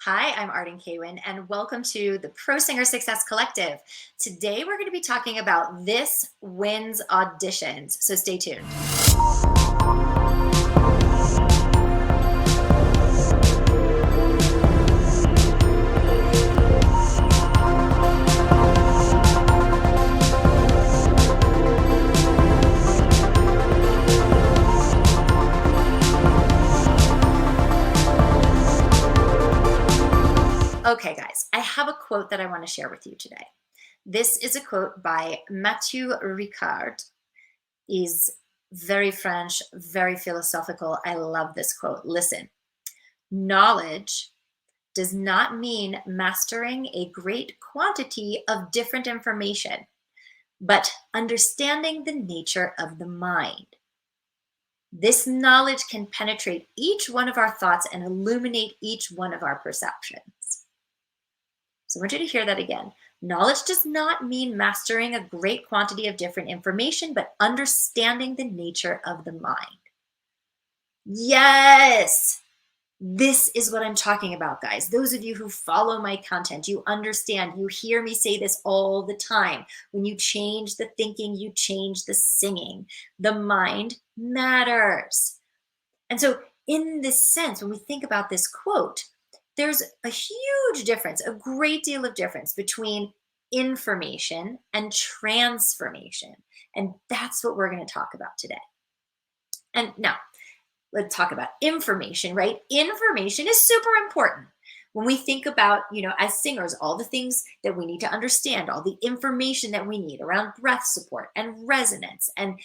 Hi, I'm Arden Kaywin, and welcome to the Pro Singer Success Collective. Today, we're going to be talking about This Wins Auditions, so stay tuned. Okay, guys, I have a quote that I want to share with you today. This is a quote by Mathieu Ricard. He's very French, very philosophical. I love this quote. Listen, knowledge does not mean mastering a great quantity of different information, but understanding the nature of the mind. This knowledge can penetrate each one of our thoughts and illuminate each one of our perceptions. So I want you to hear that again. Knowledge does not mean mastering a great quantity of different information, but understanding the nature of the mind. Yes, this is what I'm talking about, guys. Those of you who follow my content, you understand, you hear me say this all the time. When you change the thinking, you change the singing. The mind matters. And so in this sense, when we think about this quote, there's a huge difference, a great deal of difference between information and transformation. And that's what we're going to talk about today. And now, let's talk about information, right? Information is super important. When we think about, as singers, all the things that we need to understand, all the information that we need around breath support and resonance and,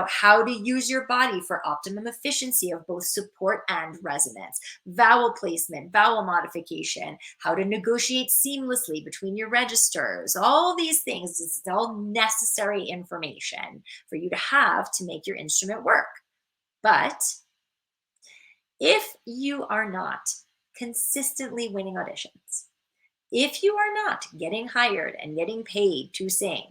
how to use your body for optimum efficiency of both support and resonance, vowel placement, vowel modification, how to negotiate seamlessly between your registers, all these things, it's all necessary information for you to have to make your instrument work. But if you are not consistently winning auditions, if you are not getting hired and getting paid to sing,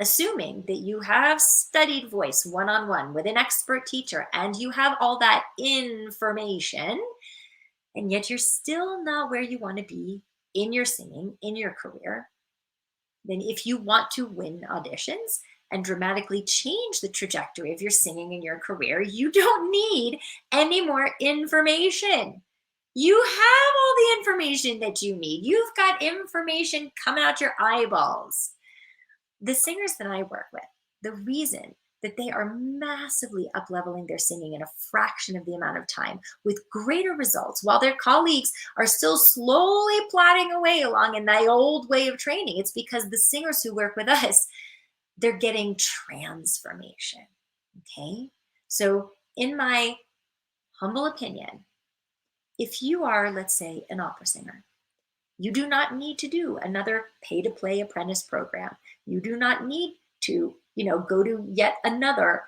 assuming that you have studied voice one-on-one with an expert teacher and you have all that information, and yet you're still not where you want to be in your singing, in your career, then if you want to win auditions and dramatically change the trajectory of your singing in your career, you don't need any more information. You have all the information that you need. You've got information coming out your eyeballs. The singers that I work with, the reason that they are massively up-leveling their singing in a fraction of the amount of time with greater results, while their colleagues are still slowly plodding away along in the old way of training, it's because the singers who work with us, they're getting transformation, okay? So in my humble opinion, if you are, let's say, an opera singer, you do not need to do another pay-to-play apprentice program. You do not need to, go to yet another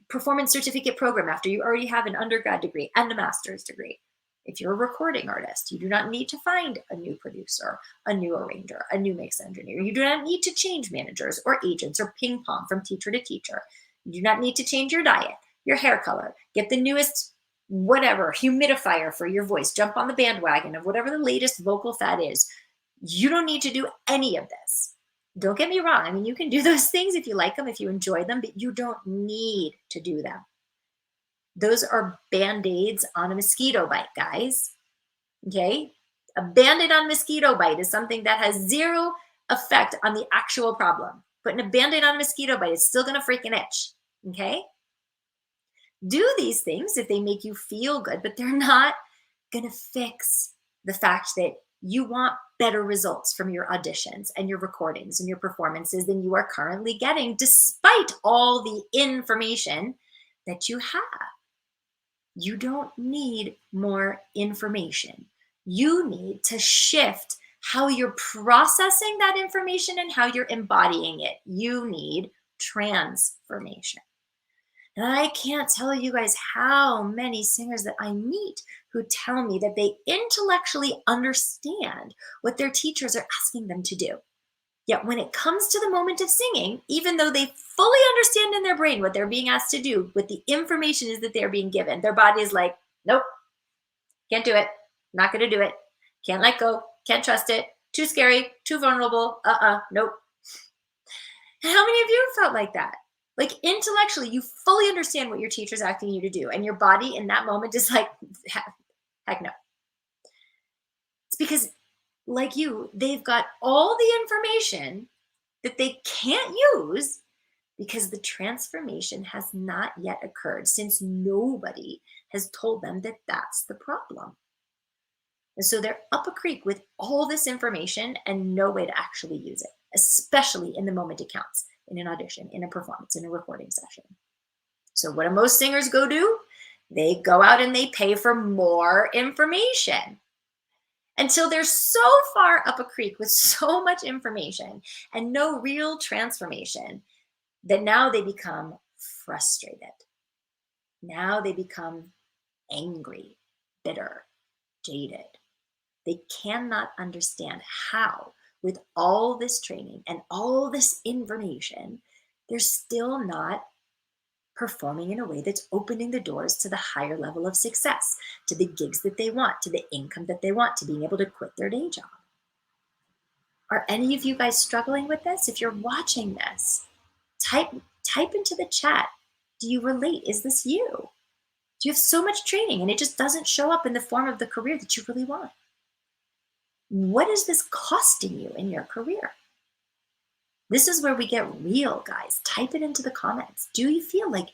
performance certificate program after you already have an undergrad degree and a master's degree. If you're a recording artist, you do not need to find a new producer, a new arranger, a new mix engineer. You do not need to change managers or agents or ping pong from teacher to teacher. You do not need to change your diet, your hair color, get the newest whatever humidifier for your voice, jump on the bandwagon of whatever the latest vocal fad is. You don't need to do any of this. Don't get me wrong. I mean, you can do those things if you like them, if you enjoy them, but you don't need to do them. Those are Band-Aids on a mosquito bite, guys. Okay? A Band-Aid on a mosquito bite is something that has zero effect on the actual problem. Putting a Band-Aid on a mosquito bite is still going to freaking itch. Okay? Do these things if they make you feel good, but they're not going to fix the fact that you want better results from your auditions and your recordings and your performances than you are currently getting, despite all the information that you have. You don't need more information. You need to shift how you're processing that information and how you're embodying it. You need transformation. And I can't tell you guys how many singers that I meet who tell me that they intellectually understand what their teachers are asking them to do. Yet when it comes to the moment of singing, even though they fully understand in their brain what they're being asked to do, what the information is that they're being given, their body is like, nope, can't do it, not going to do it. Can't let go, can't trust it, too scary, too vulnerable, nope. And how many of you felt like that? Like intellectually, you fully understand what your teacher's asking you to do, and your body in that moment is like, heck no. It's because, like you, they've got all the information that they can't use because the transformation has not yet occurred, since nobody has told them that that's the problem. And so they're up a creek with all this information and no way to actually use it, especially in the moment it counts, in an audition, in a performance, in a recording session. So what do most singers go do? They go out and they pay for more information until they're so far up a creek with so much information and no real transformation that now they become frustrated. Now they become angry, bitter, jaded. They cannot understand how, with all this training and all this information, they're still not performing in a way that's opening the doors to the higher level of success, to the gigs that they want, to the income that they want, to being able to quit their day job. Are any of you guys struggling with this? If you're watching this, type into the chat. Do you relate? Is this you? Do you have so much training and it just doesn't show up in the form of the career that you really want? What is this costing you in your career? This is where we get real, guys. Type it into the comments. Do you feel like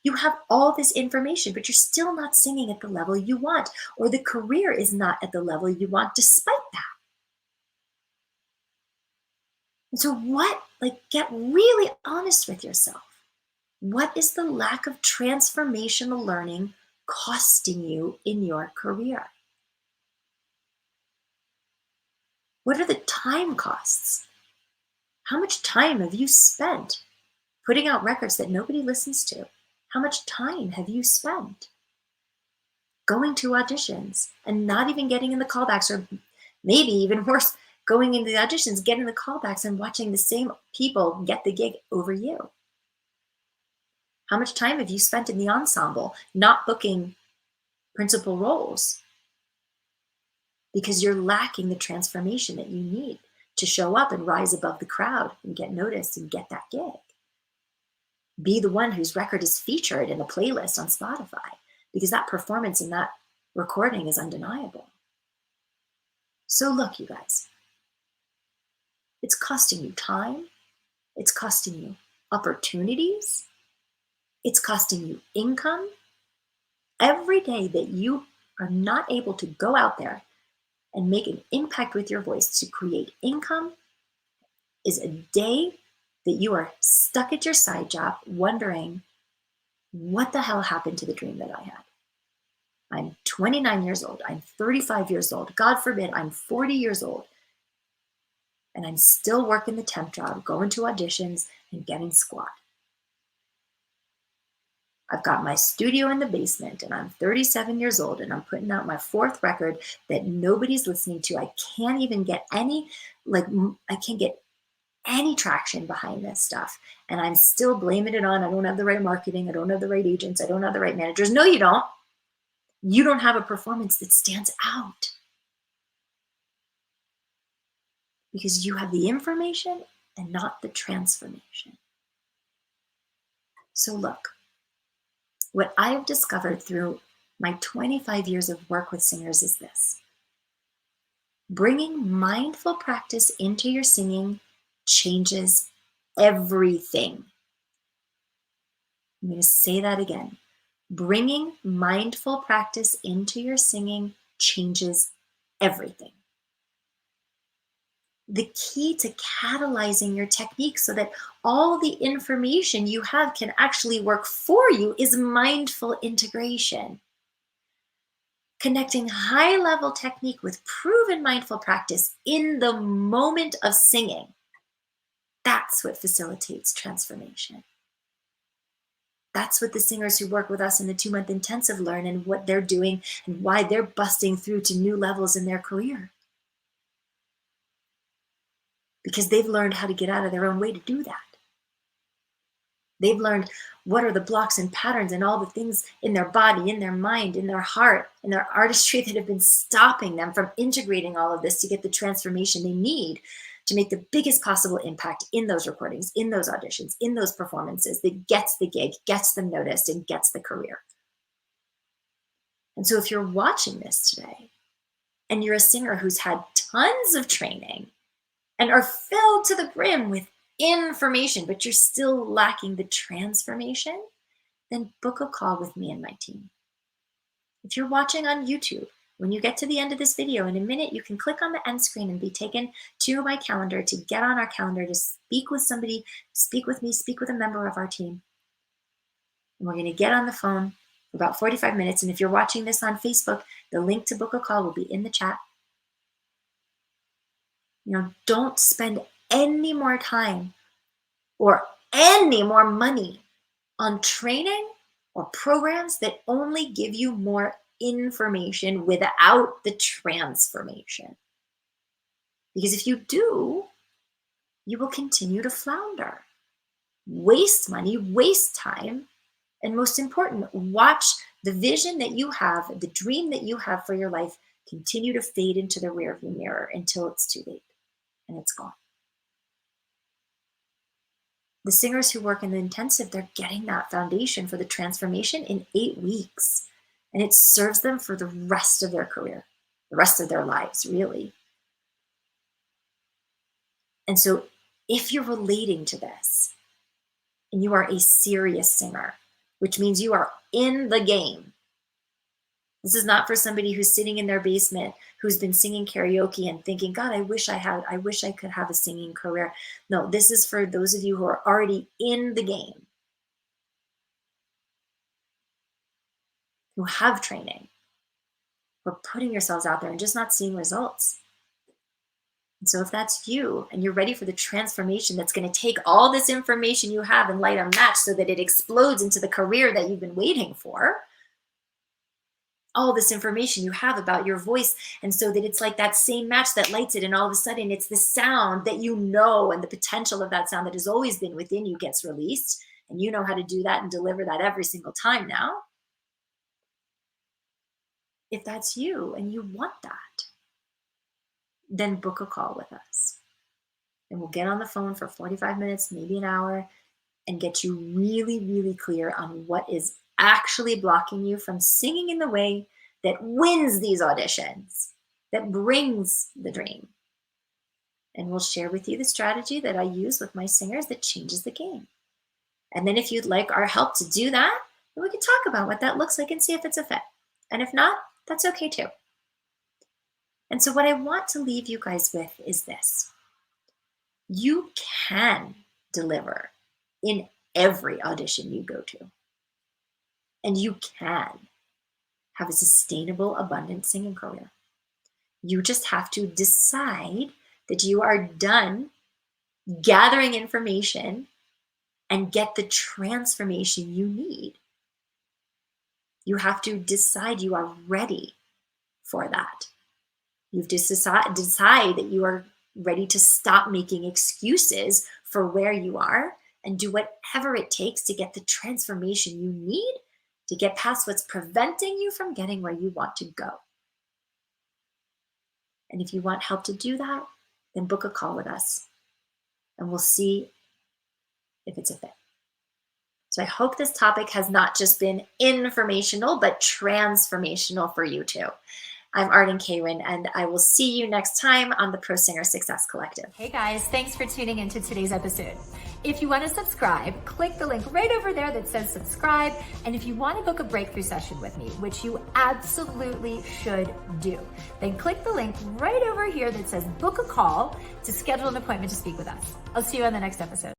you have all this information, but you're still not singing at the level you want, or the career is not at the level you want despite that? And so get really honest with yourself. What is the lack of transformational learning costing you in your career? What are the time costs? How much time have you spent putting out records that nobody listens to? How much time have you spent going to auditions and not even getting in the callbacks, or maybe even worse, going into the auditions, getting the callbacks and watching the same people get the gig over you? How much time have you spent in the ensemble not booking principal roles because you're lacking the transformation that you need to show up and rise above the crowd and get noticed and get that gig? Be the one whose record is featured in a playlist on Spotify, because that performance in that recording is undeniable. So look, you guys, it's costing you time, it's costing you opportunities, it's costing you income. Every day that you are not able to go out there and make an impact with your voice to create income is a day that you are stuck at your side job wondering, what the hell happened to the dream that I had? I'm 29 years old. I'm 35 years old. God forbid, I'm 40 years old. And I'm still working the temp job, going to auditions and getting squat. I've got my studio in the basement and I'm 37 years old and I'm putting out my 4th record that nobody's listening to. I can't even get any traction behind this stuff. And I'm still blaming it on, I don't have the right marketing. I don't have the right agents. I don't have the right managers. No, you don't. You don't have a performance that stands out because you have the information and not the transformation. So look, what I've discovered through my 25 years of work with singers is this: bringing mindful practice into your singing changes everything. I'm going to say that again. Bringing mindful practice into your singing changes everything. The key to catalyzing your technique so that all the information you have can actually work for you is mindful integration. Connecting high-level technique with proven mindful practice in the moment of singing. That's what facilitates transformation. That's what the singers who work with us in the 2-month intensive learn, and what they're doing and why they're busting through to new levels in their career. Because they've learned how to get out of their own way to do that. They've learned what are the blocks and patterns and all the things in their body, in their mind, in their heart, in their artistry that have been stopping them from integrating all of this to get the transformation they need to make the biggest possible impact in those recordings, in those auditions, in those performances that gets the gig, gets them noticed, and gets the career. And so if you're watching this today and you're a singer who's had tons of training and are filled to the brim with information, but you're still lacking the transformation, then book a call with me and my team. If you're watching on YouTube, when you get to the end of this video, in a minute, you can click on the end screen and be taken to my calendar to get on our calendar to speak with somebody, speak with me, speak with a member of our team. And we're going to get on the phone for about 45 minutes. And if you're watching this on Facebook, the link to book a call will be in the chat. Don't spend any more time or any more money on training or programs that only give you more information without the transformation. Because if you do, you will continue to flounder, waste money, waste time, and most important, watch the vision that you have, the dream that you have for your life continue to fade into the rearview mirror until it's too late and it's gone. The singers who work in the intensive, they're getting that foundation for the transformation in 8 weeks. And it serves them for the rest of their career, the rest of their lives, really. And so if you're relating to this and you are a serious singer, which means you are in the game. This is not for somebody who's sitting in their basement, who's been singing karaoke and thinking, God, I wish I could have a singing career. No, this is for those of you who are already in the game, who have training, who are putting yourselves out there and just not seeing results. And so if that's you and you're ready for the transformation that's going to take all this information you have and light a match so that it explodes into the career that you've been waiting for, all this information you have about your voice, and so that it's like that same match that lights it, and all of a sudden it's the sound that you know, and the potential of that sound that has always been within you gets released, and you know how to do that and deliver that every single time now. If that's you and you want that, then book a call with us. And we'll get on the phone for 45 minutes, maybe an hour, and get you really, really clear on what is actually blocking you from singing in the way that wins these auditions, that brings the dream. And we'll share with you the strategy that I use with my singers that changes the game. And then if you'd like our help to do that, then we can talk about what that looks like and see if it's a fit. And if not, that's okay too. And so what I want to leave you guys with is this. You can deliver in every audition you go to. And you can have a sustainable, abundant singing career. You just have to decide that you are done gathering information and get the transformation you need. You have to decide you are ready for that. You have to decide that you are ready to stop making excuses for where you are and do whatever it takes to get the transformation you need to get past what's preventing you from getting where you want to go. And if you want help to do that, then book a call with us and we'll see if it's a fit. So I hope this topic has not just been informational, but transformational for you too. I'm Arden Kaywin, and I will see you next time on the Pro Singer Success Collective. Hey guys, thanks for tuning into today's episode. If you want to subscribe, click the link right over there that says subscribe. And if you want to book a breakthrough session with me, which you absolutely should do, then click the link right over here that says book a call to schedule an appointment to speak with us. I'll see you on the next episode.